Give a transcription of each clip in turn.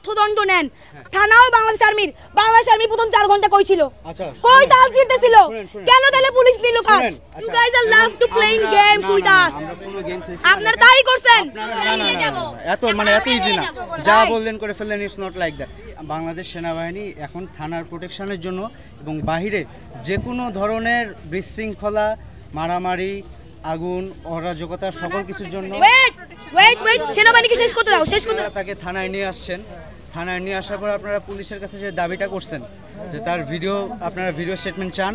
অর্থদণ্ড নেন থানাও বাংলাদেশ আর্মি প্রথম 4 ঘন্টা কই ছিল কই তাল ছিড়তেছিল কেন তাহলে পুলিশ নিল কাজ you guys are love to playing games with us আপনারা তাই করছেন এত ইজি না যা বললেন করে ফেললেন it's not like that Bangladesh সেনাবাহিনী এখন থানার প্রোটেকশনের জন্য এবং বাহিরে যে কোনো ধরনের বিশৃঙ্খলা মারামারি আগুন অরাজকতা সকল কিছুর জন্য ওয়েট সেনাবাহিনীকে শেষ করতে দাও তাকে থানায় নিয়ে আসছেন থানায় নিয়ে আসার পর আপনারা পুলিশের কাছে যে দাবিটা করছেন যে তার আপনারা ভিডিও স্টেটমেন্ট চান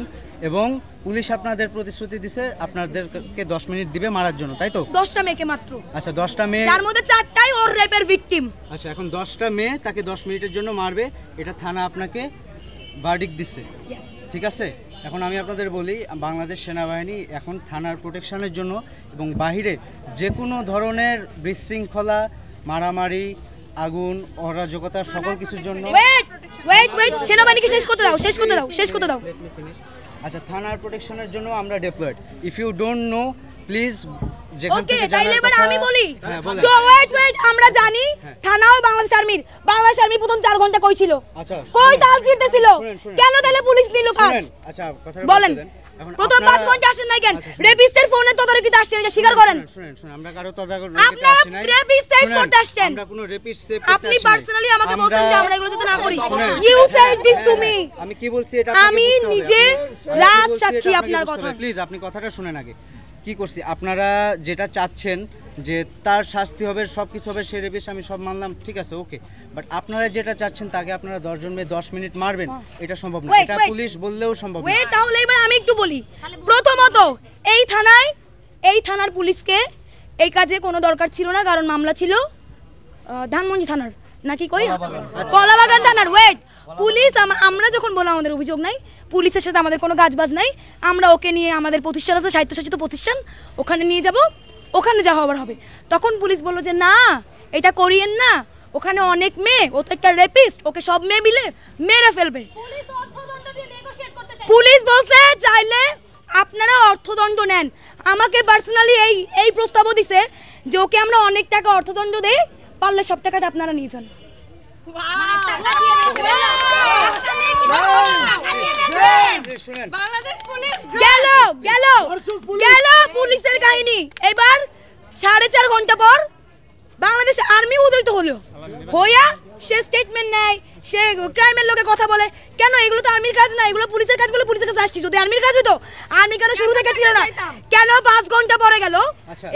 এবং পুলিশ আপনাদের প্রতিশ্রুতি দিছে আপনাদেরকে 10 মিনিট দিবে মারার জন্য তাই তো 10টা মেয়েকে মাত্র আচ্ছা 10টা মেয়ে যার মধ্যে 4টাই ওর রেপের ভিকটিম আচ্ছা এখন 10টা মেয়ে তাকে 10 মিনিটের জন্য মারবে এটা থানা আপনাকে ভার্ডিক্ট দিছে ঠিক আছে এখন আমি আপনাদের বলি বাংলাদেশ সেনাবাহিনী এখন থানার প্রোটেকশনের জন্য এবং বাহিরে যে কোনো ধরনের বিশৃঙ্খলা মারামারি আগুন অরাজকতা সকল কিছুর জন্য ওয়েট সেনাবাহিনীকে শেষ করতে দাও আচ্ছা থানার প্রোটেকশনের জন্য আমরা deployed if you don't know please okay তাইলে এবার আমি বলি ওয়েট আমরা জানি থানাও বাংলাদেশ আর্মি প্রথম 4 ঘন্টা কই ছিল কই তাল ছিড়তেছিল কেন তাহলে পুলিশ নিল কাজ আচ্ছা কথা বলেন প্রথম 5 ঘন্টা আসেন নাই কেন রেপিস্টের ফোনে তদারকিতে আসছেন এটা স্বীকার করেন শুনেন আমরা কারো তদারকিতে আসি নাই রেপিস্ট সেভ করতে আসছেন আমরা কোনো রেপিস্ট সেভ করতে আসি আপনি পার্সোনালি আমাকে বলছেন যে আমরা এগুলো যাতে না করি you said this to me আমি কি বলছি এটা আমি নিজে রাত সাক্ষী আপনার কথা প্লিজ আপনি কথাটা শুনেন আগে কি করছি আপনারা যেটা চাচ্ছেন যে তার শাস্তি হবে সবকিছু হবে সে রেপিস্ট আমি সব মানলাম ঠিক আছে ওকে বাট আপনারা যেটা চাচ্ছেন তাকে আপনারা 10 জন মেয়ে 10 মিনিট মারবেন এটা সম্ভব না এটা পুলিশ বললেও সম্ভব না তাহলে এবার আমি একটু বলি প্রথমত এই থানার পুলিশকে এই কাজে কোনো দরকার ছিল না কারণ মামলা ছিল ধানমন্ডি থানার নাকি কই কলাবাগান থানার পুলিশ আমরা যখন বললাম আমাদের অভিযোগ নাই পুলিশের সাথে আমাদের কোনো কাজবাজ নাই আমরা ওকে নিয়ে আমাদের প্রতিষ্ঠান আছে স্বায়ত্তশাসিত প্রতিষ্ঠান ওখানে নিয়ে যাব ওখানে যা হবার হবে তখন পুলিশ বলল যে না এটা করিয়েন না ওখানে অনেক মেয়ে ও তো একটা রেপিস্ট ওকে সব মেয়ে মিলে মেরে ফেলবে পুলিশ বলছে চাইলে আপনারা অর্থদণ্ড নেন আমাকে পার্সোনালি এই প্রস্তাবও দিছে যে ওকে আমরা অনেক টাকা অর্থদণ্ড দেই পারলে সব টাকাটা আপনারা নিয়ে যান গেল পুলিশের কাহিনী এবার 4.5 ঘন্টা পর বাংলাদেশ আর্মি উদয়িত হলো হইয়া সে স্টেটমেন্ট নেয় সে ক্রাইমের লোকে কথা বলে কেন এগুলো তো আর্মির কাজ না এগুলো পুলিশের কাজ বলে পুলিশের কাছে আসছি যদি আর্মির কাজ হতো আর্মি কেন শুরু থেকে ছিল না কেন 5 ঘন্টা পরে গেল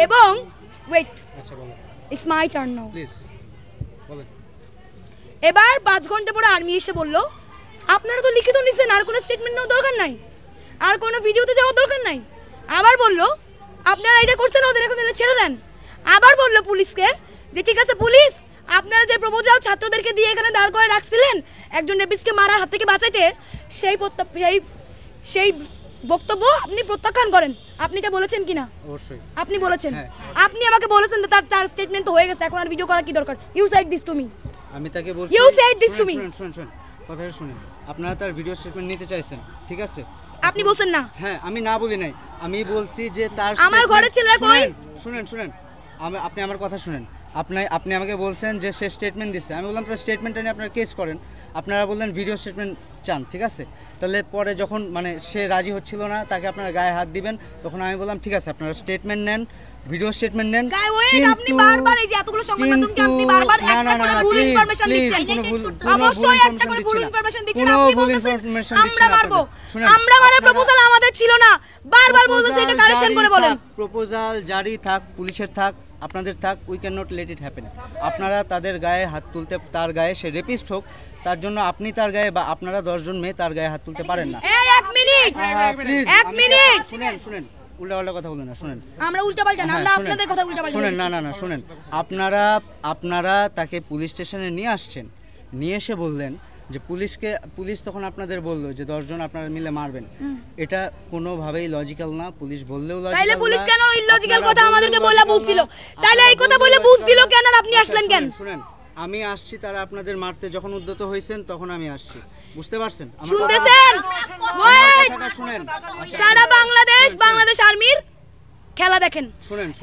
এবং wait it's my turn now please বলেন এবার 5 ঘন্টা পরে আর্মি এসে বলল আপনারা তো লিখিত নিছেন আর কোনো স্টেটমেন্ট নেওয়ার দরকার নাই আর কোনো ভিডিওতে যাওয়ার দরকার নাই আবার বলল আপনারা এটা করছেন ওদের এখন ছেড়ে দেন আবার বলল পুলিশকে যে ঠিক আছে পুলিশ আপনারা যে প্রপোজাল ছাত্রদেরকে দিয়ে এখানে দাঁড় করে রাখছিলেন একজন রেপিস্টকে মারার হাত থেকে বাঁচাইতে সেই বক্তব্য আপনি প্রত্যাখ্যান করেন আপনি এটা বলেছেন কিনা অবশ্যই আপনি বলেছেন আপনি আমাকে বলেছেন তার স্টেটমেন্ট তো হয়ে গেছে এখন আর ভিডিও করার কি দরকার you said this to me আমি তাকে বলছি you said this to me শুনুন কথাটা শুনুন আপনারা তার ভিডিও স্টেটমেন্ট নিতে চাইছেন ঠিক আছে আপনি বলছেন না হ্যাঁ আমি না বলি নাই আমি বলছি যে তার আমার ঘরের ছেলেরা কই শুনেন আপনি আমার কথা শুনেন আপনি আমাকে বলছেন যে সে স্টেটমেন্ট দিচ্ছে আমি বললাম তার স্টেটমেন্টটা নিয়ে আপনারা কেস করেন আপনারা বললেন ভিডিও স্টেটমেন্ট চান ঠিক আছে তাহলে পরে যখন মানে সে রাজি হচ্ছিল না তাকে আপনারা গায়ে হাত দিবেন তখন আমি বললাম ঠিক আছে আপনারা স্টেটমেন্ট নেন ভিডিও স্টেটমেন্ট নেন আপনি বারবার এই যে এতগুলো সংবাদ মাধ্যমকে আপনি বারবার একটা করে ভুল ইনফরমেশন দিচ্ছেন অবশ্যই একটা করে ভুল ইনফরমেশন দিচ্ছেন আপনি বলছেন আমরা মারবো আমরা মানে প্রপোজাল আমাদের ছিল না বারবার বলছেন এটা কারেকশন করে বলেন প্রপোজাল জারি থাক পুলিশের থাক আপনাদের থাক we can not let it happen আপনারা তাদের গায়ে হাত তুলতে তার গায়ে সে রেপিস্ট হোক তার জন্য আপনি তার গায়ে বা আপনারা 10 জন মেয়ে তার গায়ে হাত তুলতে পারেন না এই এক মিনিট শুনেন উল্টাপাল্টা কথা বলেন না শুনেন আমরা উল্টাপাল্টা না আমরা আপনাদের কথা উল্টাপাল্টা শুনেন না শুনেন আপনারা তাকে পুলিশ স্টেশনে নিয়ে আসছেন নিয়ে এসে বললেন যে পুলিশ তখন আপনাদের বললো যে 10 জন আপনারা মিলে মারবেন এটা কোনোভাবেই লজিক্যাল না পুলিশ বললেও লজিক্যাল তাইলে পুলিশ কেন ইলজিক্যাল কথা আমাদেরকে বলা বুঝছিল তাইলে এই কথা বলে বুঝছিল কেন আর আপনি আসলেন কেন শুনেন আমি আসছি তারা আপনাদের মারতে যখন উদ্যত হয়েছেন তখন আমি আসছি বুঝতে পারছেন শুনতেছেন শুনেন সারা বাংলাদেশ আর্মির খেলা দেখেন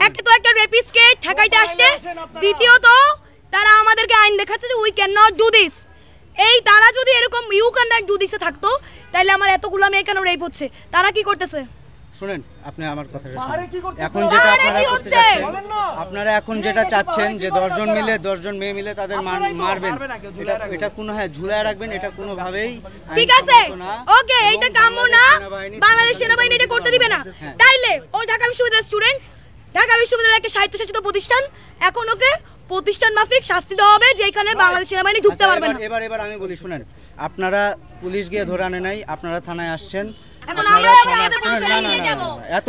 একটা তো একটা রেপিস্টকে ঠেকাইতে আসছে দ্বিতীয়ত তারা আমাদেরকে আইন দেখাচ্ছে যে we can not do this. এই তারা যদি এরকম ইউ ক্যান নট ডু দিসে থাকতো তাহলে আমার এতগুলো মেয়ে কেন রেপ হচ্ছে? তারা কি করতেছে? শুনেন, আপনি আমার কথাটা শুনুন। এখন যেটা আপনারা করতে চাচ্ছেন, আপনারা এখন যেটা চাচ্ছেন যে 10 জন মিলে 10 জন মেয়ে মিলে তাদের মারবেন, এটা কোনো ঝুলায় রাখবেন, এটা কোনোভাবেই ঠিক আছে। ওকে, এইটা কাম্য না, বাংলাদেশ সেনাবাহিনী এটা করতে দিবে না। তাইলে ও ঢাকা বিশ্ববিদ্যালয়ের স্টুডেন্ট, ঢাকা বিশ্ববিদ্যালয়ের একটা স্বায়ত্তশাসিত প্রতিষ্ঠান, এখন ওকে প্রতিষ্ঠান মাফিক শাস্তি দেওয়া হবে যেখানে বাংলাদেশ সেনাবাহিনী ঢুকতে পারবে না। এবার আমি বলি, শুনেন, আপনারা পুলিশ গিয়ে ধরে আনে নাই, আপনারা থানায় আসছেন। এখন আমরা আমাদের প্রতিষ্ঠানে নিয়ে যাব। এত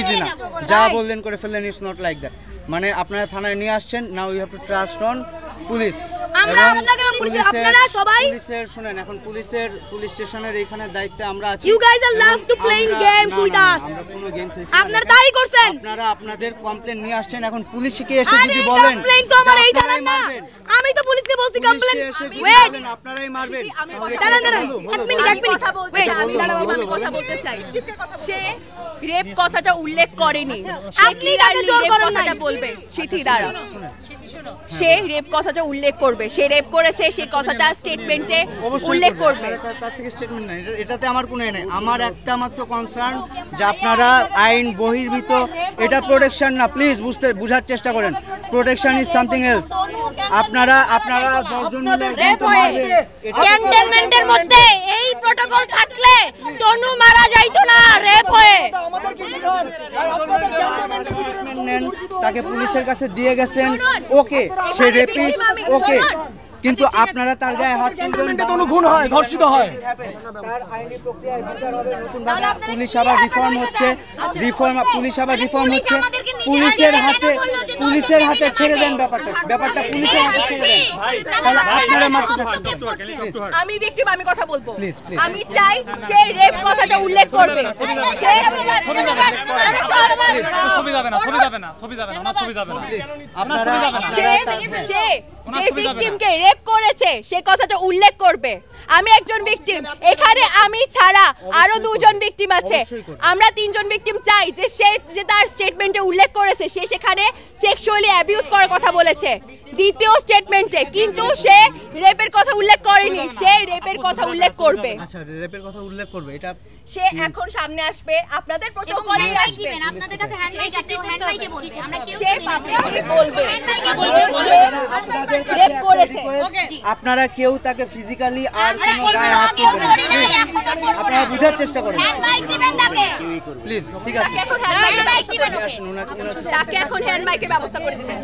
ইজি না, যা বললেন করে ফেললেন, ইটস নট লাইক দ্যাট। মানে আপনারা থানায় নিয়ে আসছেন, now you have to trust on police. আপনারা সবাই পুলিশের শুনেন, এখন পুলিশ স্টেশনের এখানে দায়িত্বে আমরা আছি। You guys are love to playing games with us. আমরা কোনো গেম খেলছি না। আপনারা তাই করছেন। আপনারা আপনাদের কমপ্লেইন নিয়ে আসছেন, এখন পুলিশকে এসে যদি বলেন কমপ্লেইন তো আমার এই থানা না, আমি তো পুলিশকে বলছি কমপ্লেইন। ওয়েট, আপনারাই মারবেন। দাঁড়ান এক মিনিট কথা বলতে চাই, আমি কথা বলতে চাই। সে রেপ কথাটা উল্লেখ করেনি, আপনি তাকে জোর করেন নাই। কথাটা বলবে সিথি দ্বারা সে রেপ কথাটা উল্লেখ করবে, সে রেপ করেছে সেই কথাটা স্টেটমেন্টে উল্লেখ করবে। তার থেকে স্টেটমেন্ট নাই, এটাতে আমার কোনো নেই। আমার একটা মাত্র কনসার্ন যে আপনারা আইন বহির্ভূত, এটা প্রোটেকশন না, প্লিজ বুঝার চেষ্টা করেন। Protection is something else. আপনারা 10 জন মিলে ক্যান্টনমেন্টের মধ্যে এই প্রোটোকল থাকলে তনু মারা যাইতো না রেপ হয়ে। তাকে পুলিশের কাছে দিয়ে গেছেন, ওকে, সে রেপিস্ট, ওকে, কিন্তু আপনারা তার গায়ে হাত তুলবেন, তনু খুন হয়, ধর্ষিত হয়। তার আইনি প্রক্রিয়ায় বিচার হবে নতুনভাবে। পুলিশ আবার রিফর্ম হচ্ছে, পুলিশ আবার রিফর্ম হচ্ছে। পুলিশের হাতে ছেড়ে দেন ব্যাপারটা পুলিশের হাতে ছেড়ে দেন। তাহলে আপনারা মারতে চাচ্ছেন। আমি ভিকটিম, আমি কথা বলবো। আমি চাই সে রেপ কথাটা উল্লেখ করবে। যে ভিকটিমকে রেপ করেছে সে কথাটা উল্লেখ করবে। আমি একজন ভিকটিম, এখানে আমি ছাড়া আরো 2 জন ভিকটিম আছে। আমরা 3 জন ভিকটিম চাই যে সে যে তার স্টেটমেন্টে উল্লেখ করেছে সে সেখানে সেক্সুয়ালি অ্যাবিউজ করার কথা বলেছে দ্বিতীয় স্টেটমেন্টে, কিন্তু সে রেপের কথা উল্লেখ করেনি। সে রেপের কথা উল্লেখ করবে। আচ্ছা, রেপের কথা উল্লেখ করবে, এটা সে এখন সামনে আসবে, আপনাদের প্রটোকলে আসবে, আপনাদের কাছে হ্যান্ডমাইক আছে, হ্যান্ডমাইকে বলবে। আমরা কেউ সে পাবলিকলি বলবে রেপ করেছে। আপনারা কেউ তাকে ফিজিক্যালি আর কোনো গায়ে হাত তুলবেন না, আপনারা বুঝার চেষ্টা করেন, হ্যান্ডমাইক দিবেন তাকে প্লিজ। ঠিক আছে, তাকে এখন হ্যান্ডমাইকের ব্যবস্থা করে দিবেন।